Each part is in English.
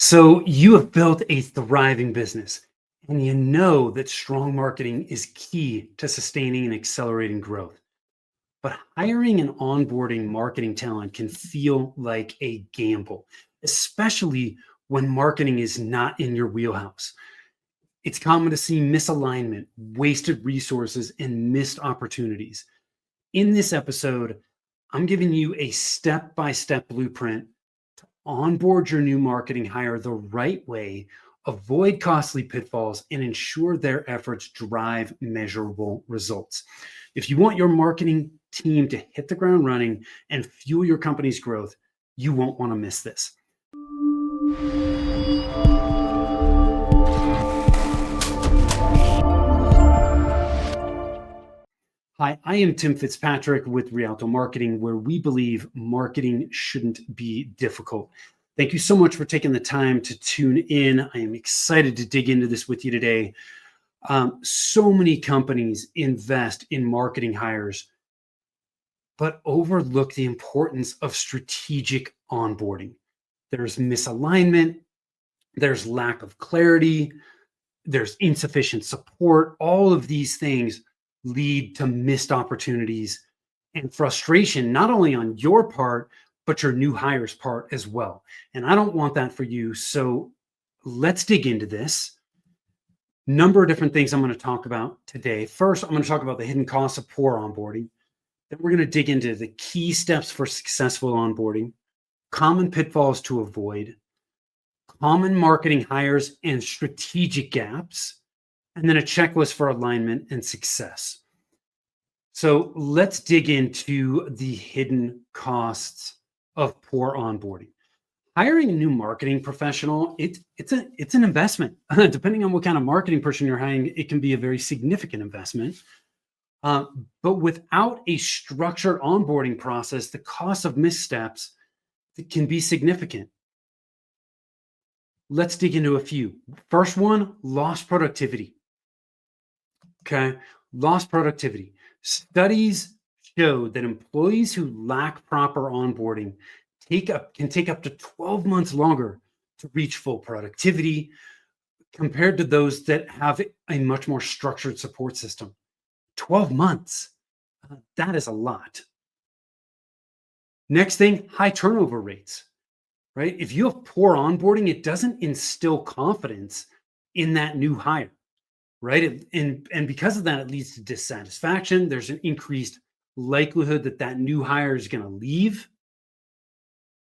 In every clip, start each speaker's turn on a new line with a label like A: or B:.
A: So you have built a thriving business, and you know that strong marketing is key to sustaining and accelerating growth. But hiring and onboarding marketing talent can feel like a gamble, especially when marketing is not in your wheelhouse. It's common to see misalignment, wasted resources, and missed opportunities. In this episode, I'm giving you a step by step blueprint to onboard your new marketing hire the right way, avoid costly pitfalls, and ensure their efforts drive measurable results. If you want your marketing team to hit the ground running and fuel your company's growth, you won't want to miss this. Hi, I am Tim Fitzpatrick with Rialto Marketing, where we believe marketing shouldn't be difficult. Thank you so much for taking the time to tune in. I am excited to dig into this with you today. So many companies invest in marketing hires, but overlook the importance of strategic onboarding. There's misalignment, there's lack of clarity, there's insufficient support. All of these things lead to missed opportunities and frustration, not only on your part, but your new hire's part as well. And I don't want that for you. So let's dig into this. Number of different things I'm going to talk about today. First, I'm going to talk about the hidden costs of poor onboarding. Then we're going to dig into the key steps for successful onboarding, common pitfalls to avoid, common marketing hires and strategic gaps, and then a checklist for alignment and success. So let's dig into the hidden costs of poor onboarding. Hiring a new marketing professional, it's an investment. Depending on what kind of marketing person you're hiring, it can be a very significant investment. But without a structured onboarding process, the cost of missteps can be significant. Let's dig into a few. First one, lost productivity. Okay, lost productivity. Studies show that employees who lack proper onboarding can take up to 12 months longer to reach full productivity compared to those that have a much more structured support system. 12 months, that is a lot. Next thing, high turnover rates, right? If you have poor onboarding, it doesn't instill confidence in that new hire, right? And because of that, it leads to dissatisfaction. There's an increased likelihood that that new hire is going to leave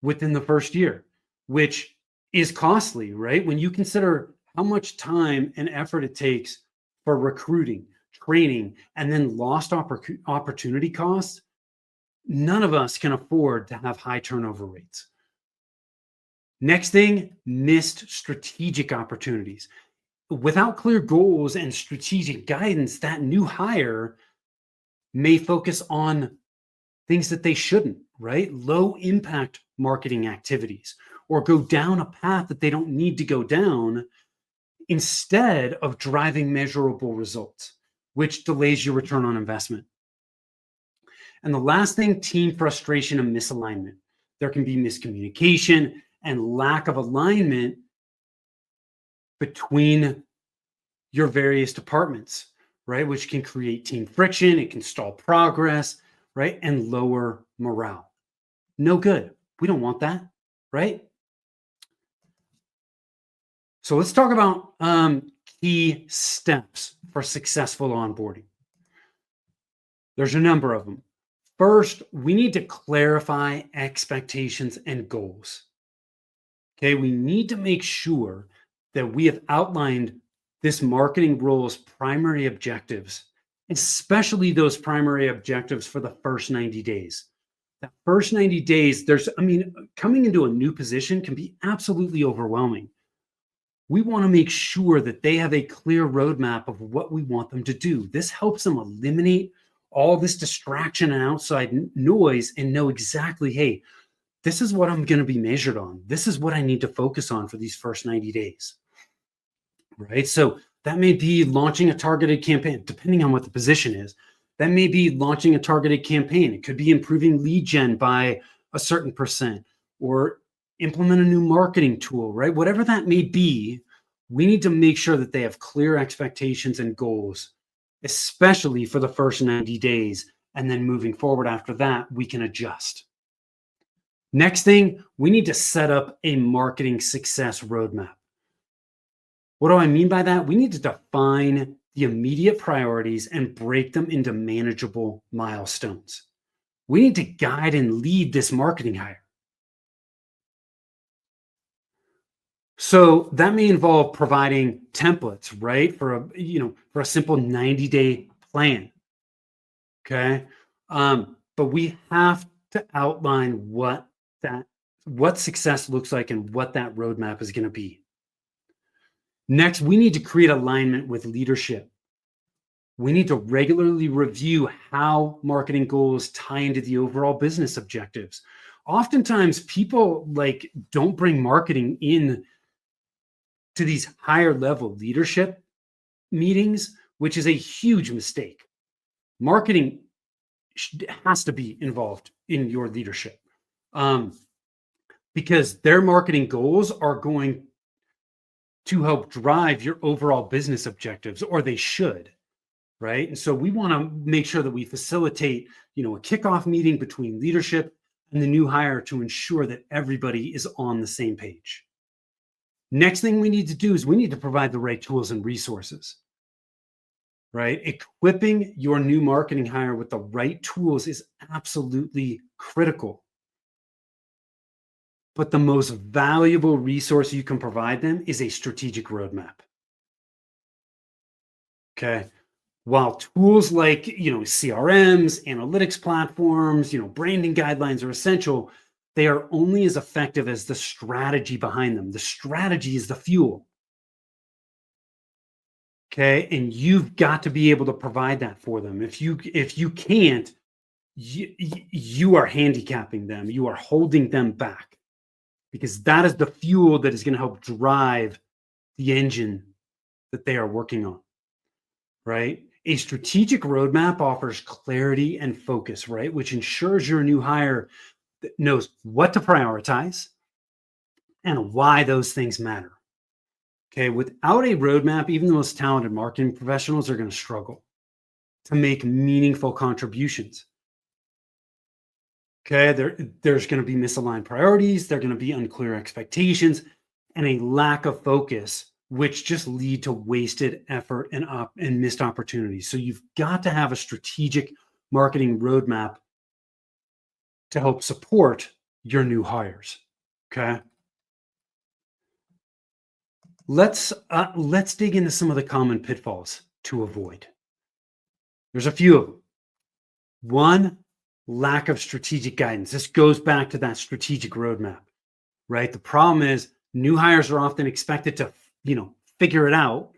A: within the first year, which is costly, right? When you consider how much time and effort it takes for recruiting, training, and then lost opportunity costs, none of us can afford to have high turnover rates. Next thing, missed strategic opportunities. Without clear goals and strategic guidance, that new hire may focus on things that they shouldn't, right? Low impact marketing activities, or go down a path that they don't need to go down instead of driving measurable results, which delays your return on investment. And the last thing, team frustration and misalignment. There can be miscommunication and lack of alignment between your various departments, right? Which can create team friction, it can stall progress, right? And lower morale. No good. We don't want that, right? So let's talk about key steps for successful onboarding. There's a number of them. First, we need to clarify expectations and goals. Okay, we need to make sure that we have outlined this marketing role's primary objectives, especially those primary objectives for the first 90 days. That first 90 days, coming into a new position can be absolutely overwhelming. We want to make sure that they have a clear roadmap of what we want them to do. This helps them eliminate all this distraction and outside noise and know exactly, hey, this is what I'm going to be measured on. This is what I need to focus on for these first 90 days, right? So that may be launching a targeted campaign, depending on what the position is. That may be launching a targeted campaign. It could be improving lead gen by a certain percent, or implement a new marketing tool, right? Whatever that may be, we need to make sure that they have clear expectations and goals, especially for the first 90 days. And then moving forward after that, we can adjust. Next thing, we need to set up a marketing success roadmap. What do I mean by that? We need to define the immediate priorities and break them into manageable milestones. We need to guide and lead this marketing hire. So that may involve providing templates, right? For a simple 90-day plan. Okay. But we have to outline what success looks like and what that roadmap is going to be. Next, we need to create alignment with leadership. We need to regularly review how marketing goals tie into the overall business objectives. Oftentimes, people don't bring marketing in to these higher level leadership meetings, which is a huge mistake. Marketing has to be involved in your leadership because their marketing goals are going to help drive your overall business objectives, or they should, right? And so we want to make sure that we facilitate, a kickoff meeting between leadership and the new hire to ensure that everybody is on the same page. Next thing we need to do is we need to provide the right tools and resources, right? Equipping your new marketing hire with the right tools is absolutely critical. But the most valuable resource you can provide them is a strategic roadmap. Okay. While tools like, CRMs, analytics platforms, branding guidelines are essential, they are only as effective as the strategy behind them. The strategy is the fuel. Okay. And you've got to be able to provide that for them. If you can't, you are handicapping them. You are holding them back, because that is the fuel that is going to help drive the engine that they are working on, right? A strategic roadmap offers clarity and focus, right? Which ensures your new hire knows what to prioritize and why those things matter. Okay, without a roadmap, even the most talented marketing professionals are going to struggle to make meaningful contributions. Okay, there's going to be misaligned priorities, there are going to be unclear expectations, and a lack of focus, which just lead to wasted effort and missed opportunities. So you've got to have a strategic marketing roadmap to help support your new hires. Okay. Let's dig into some of the common pitfalls to avoid. There's a few of them. One, lack of strategic guidance. This goes back to that strategic roadmap, right? The problem is new hires are often expected to, figure it out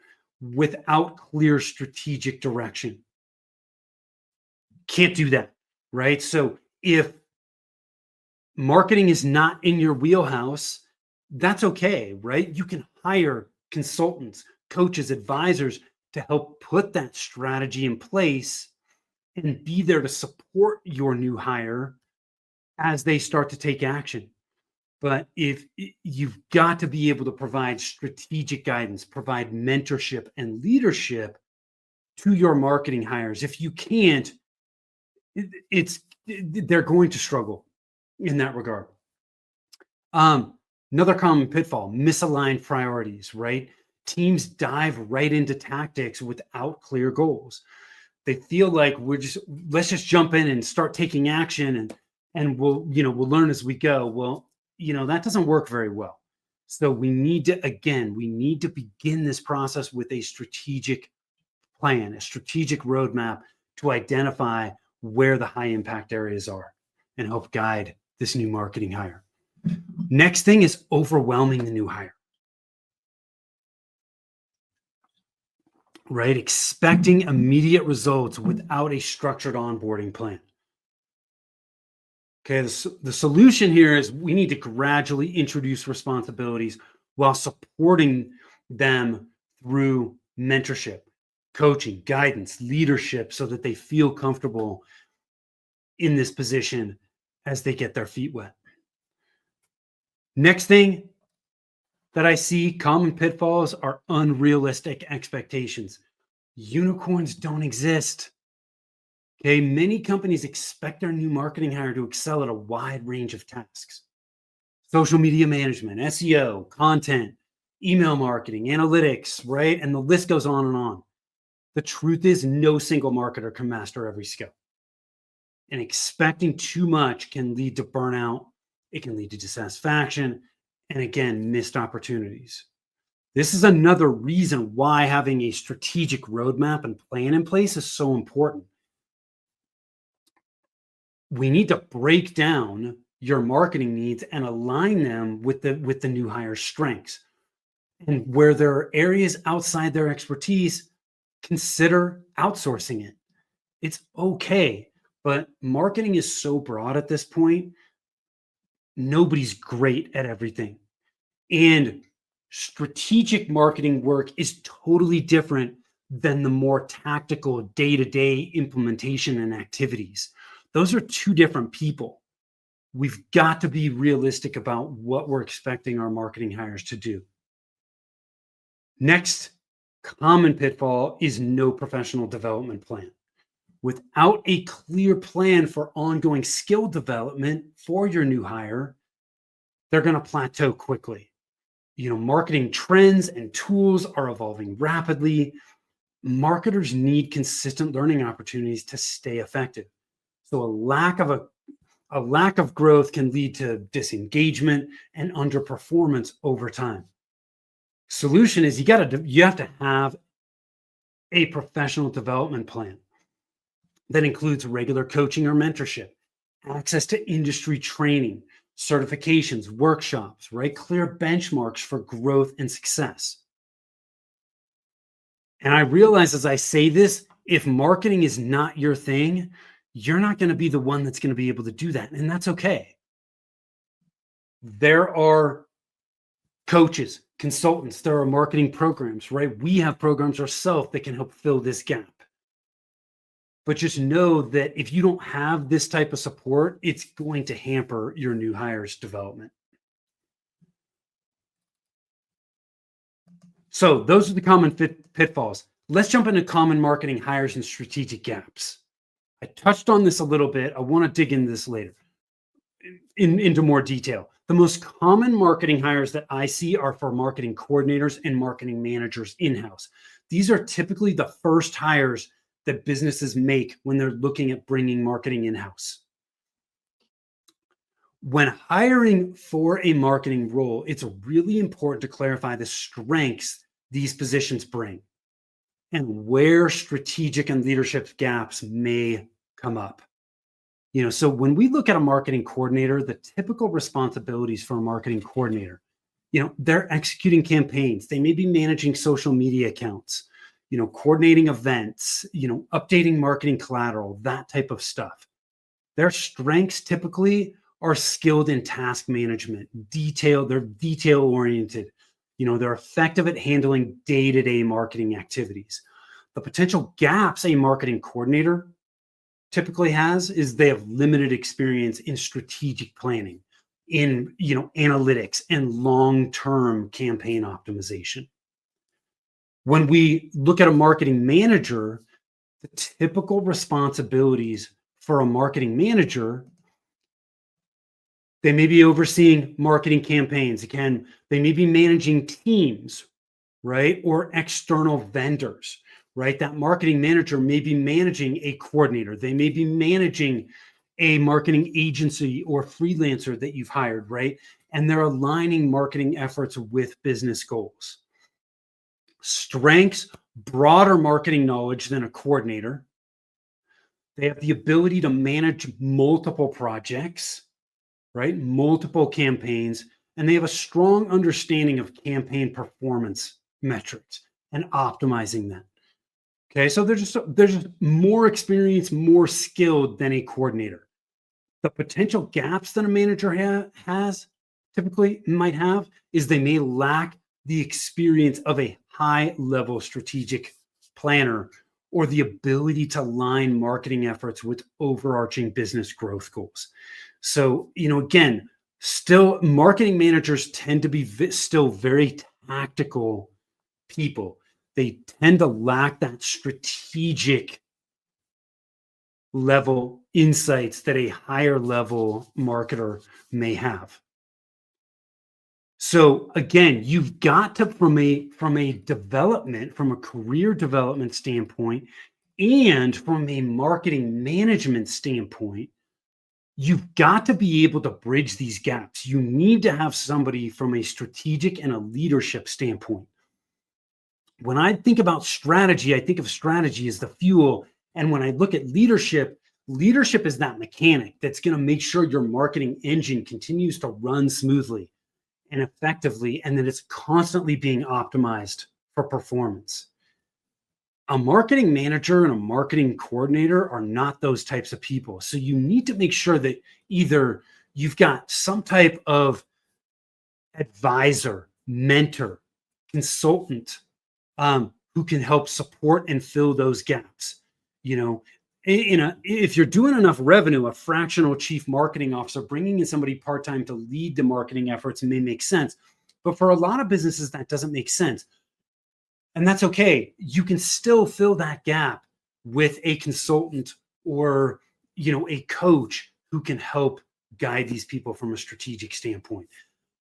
A: without clear strategic direction. Can't do that, right? So if marketing is not in your wheelhouse, that's okay, right? You can hire consultants, coaches, advisors to help put that strategy in place and be there to support your new hire as they start to take action. But if you've got to be able to provide strategic guidance, provide mentorship and leadership to your marketing hires. If you can't, they're going to struggle in that regard. Another common pitfall, misaligned priorities, right? Teams dive right into tactics without clear goals. They feel like let's just jump in and start taking action and we'll learn as we go. Well, that doesn't work very well. So we need to begin this process with a strategic plan, a strategic roadmap to identify where the high impact areas are and help guide this new marketing hire. Next thing is overwhelming the new hire. Right? Expecting immediate results without a structured onboarding plan. Okay, the solution here is we need to gradually introduce responsibilities while supporting them through mentorship, coaching, guidance, leadership, so that they feel comfortable in this position as they get their feet wet. Next thing that I see, common pitfalls are unrealistic expectations. Unicorns don't exist. Okay, many companies expect their new marketing hire to excel at a wide range of tasks: social media management, SEO, content, email marketing, analytics, right? And the list goes on and on. The truth is, no single marketer can master every skill. And expecting too much can lead to burnout, it can lead to dissatisfaction, and again, missed opportunities. This is another reason why having a strategic roadmap and plan in place is so important. We need to break down your marketing needs and align them with the new hire's strengths. And where there are areas outside their expertise, consider outsourcing it. It's okay, but marketing is so broad at this point. Nobody's great at everything. And strategic marketing work is totally different than the more tactical day-to-day implementation and activities. Those are two different people. We've got to be realistic about what we're expecting our marketing hires to do. Next common pitfall is no professional development plan. Without a clear plan for ongoing skill development for your new hire, they're going to plateau quickly. Marketing trends and tools are evolving rapidly. Marketers need consistent learning opportunities to stay effective. So a lack of growth can lead to disengagement and underperformance over time. Solution is you have to have a professional development plan that includes regular coaching or mentorship, access to industry training, certifications, workshops, right? Clear benchmarks for growth and success. And I realize as I say this, if marketing is not your thing, you're not going to be the one that's going to be able to do that. And that's okay. There are coaches, consultants, there are marketing programs, right? We have programs ourselves that can help fill this gap. But just know that if you don't have this type of support, it's going to hamper your new hires' development. So those are the common pitfalls. Let's jump into common marketing hires and strategic gaps. I touched on this a little bit. I want to dig into this later into more detail. The most common marketing hires that I see are for marketing coordinators and marketing managers in-house. These are typically the first hires that businesses make when they're looking at bringing marketing in-house. When hiring for a marketing role, it's really important to clarify the strengths these positions bring and where strategic and leadership gaps may come up. So when we look at a marketing coordinator, the typical responsibilities for a marketing coordinator, they're executing campaigns. They may be managing social media accounts, coordinating events, updating marketing collateral, that type of stuff. Their strengths typically are skilled in task management, they're detail oriented. They're effective at handling day-to-day marketing activities. The potential gaps a marketing coordinator typically has is they have limited experience in strategic planning, in analytics and long-term campaign optimization. When we look at a marketing manager, the typical responsibilities for a marketing manager, they may be overseeing marketing campaigns. Again, they may be managing teams, right? Or external vendors, right? That marketing manager may be managing a coordinator. They may be managing a marketing agency or freelancer that you've hired, right? And they're aligning marketing efforts with business goals. Strengths, broader marketing knowledge than a coordinator. They have the ability to manage multiple projects, right? Multiple campaigns, and they have a strong understanding of campaign performance metrics and optimizing that. Okay, so they're just more experienced, more skilled than a coordinator. The potential gaps that a manager has typically might have is they may lack the experience of a high-level strategic planner or the ability to align marketing efforts with overarching business growth goals. So, again, Still, marketing managers tend to be still very tactical people. They tend to lack that strategic level insights that a higher level marketer may have. So again, you've got to, from a career development standpoint, and from a marketing management standpoint, you've got to be able to bridge these gaps. You need to have somebody from a strategic and a leadership standpoint. When I think about strategy, I think of strategy as the fuel. And when I look at leadership, leadership is that mechanic that's going to make sure your marketing engine continues to run smoothly and effectively, and that it's constantly being optimized for performance. A marketing manager and a marketing coordinator are not those types of people. So you need to make sure that either you've got some type of advisor, mentor, consultant who can help support and fill those gaps. If you're doing enough revenue, a fractional chief marketing officer, bringing in somebody part-time to lead the marketing efforts may make sense. But for a lot of businesses, that doesn't make sense. And that's okay. You can still fill that gap with a consultant or, a coach who can help guide these people from a strategic standpoint.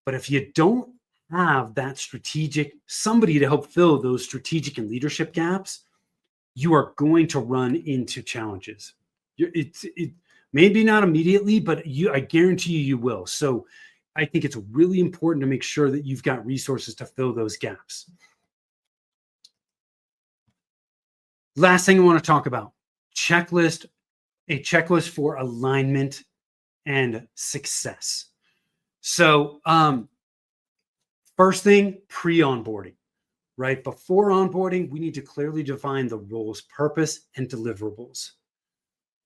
A: But if you don't have that somebody to help fill those strategic and leadership gaps, you are going to run into challenges. It maybe not immediately, but I guarantee you will. So I think it's really important to make sure that you've got resources to fill those gaps. Last thing I want to talk about, a checklist for alignment and success. So first thing, pre-onboarding, right? Before onboarding, we need to clearly define the role's purpose and deliverables.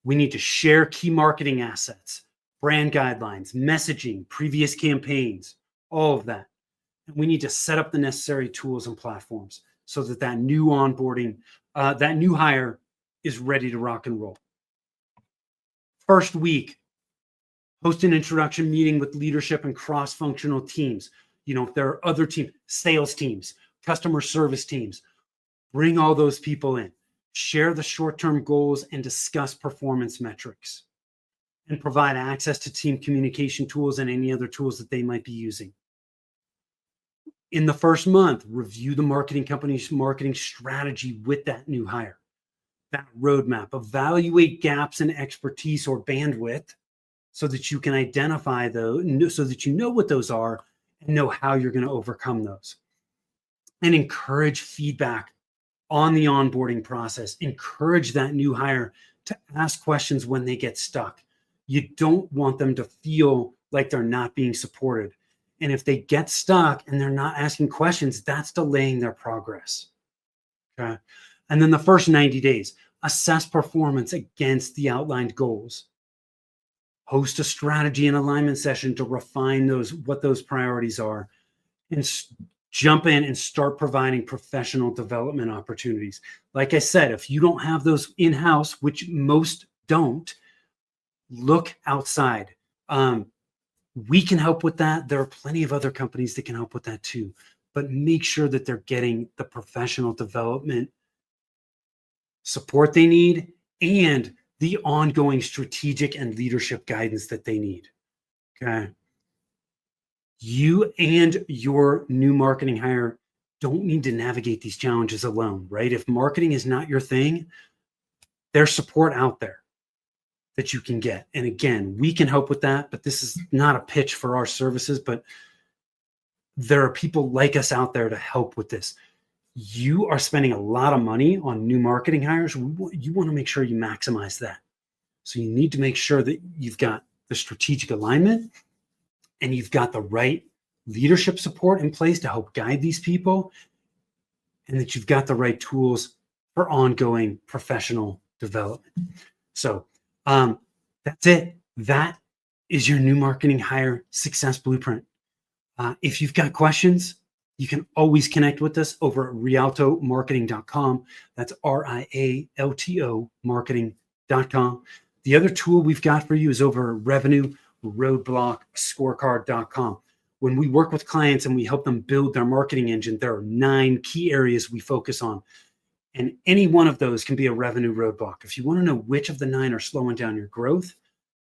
A: We need to share key marketing assets, brand guidelines, messaging, previous campaigns, all of that. And we need to set up the necessary tools and platforms so that new onboarding, that new hire is ready to rock and roll. First week, host an introduction meeting with leadership and cross-functional teams. If there are other teams, sales teams, customer service teams, bring all those people in, share the short-term goals and discuss performance metrics, and provide access to team communication tools and any other tools that they might be using. In the first month, review the marketing company's marketing strategy with that new hire, that roadmap, evaluate gaps in expertise or bandwidth so that you can identify those, so that you know what those are and know how you're going to overcome those. And encourage feedback on the onboarding process. Encourage that new hire to ask questions when they get stuck. You don't want them to feel like they're not being supported. And if they get stuck and they're not asking questions, that's delaying their progress. Okay. And then the first 90 days, assess performance against the outlined goals. Host a strategy and alignment session to refine what those priorities are, and jump in and start providing professional development opportunities. Like I said, if you don't have those in-house, which most don't, look outside. We can help with that. There are plenty of other companies that can help with that too, but make sure that they're getting the professional development support they need and the ongoing strategic and leadership guidance that they need. Okay. You and your new marketing hire don't need to navigate these challenges alone, right? If marketing is not your thing, there's support out there that you can get. And again, we can help with that, but this is not a pitch for our services, but there are people like us out there to help with this. You are spending a lot of money on new marketing hires. You want to make sure you maximize that. So you need to make sure that you've got the strategic alignment and you've got the right leadership support in place to help guide these people, and that you've got the right tools for ongoing professional development. So that's it. That is your new marketing hire success blueprint. If you've got questions, you can always connect with us over at rialtomarketing.com. That's RIALTO marketing.com. The other tool we've got for you is over at Revenue, roadblockscorecard.com. When we work with clients and we help them build their marketing engine, there are 9 key areas we focus on. And any one of those can be a revenue roadblock. If you want to know which of the 9 are slowing down your growth,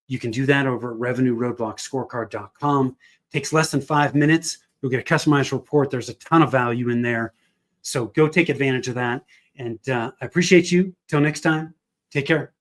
A: you can do that over at revenueroadblockscorecard.com. Takes less than 5 minutes. You'll get a customized report. There's a ton of value in there. So go take advantage of that. And I appreciate you. Till next time, take care.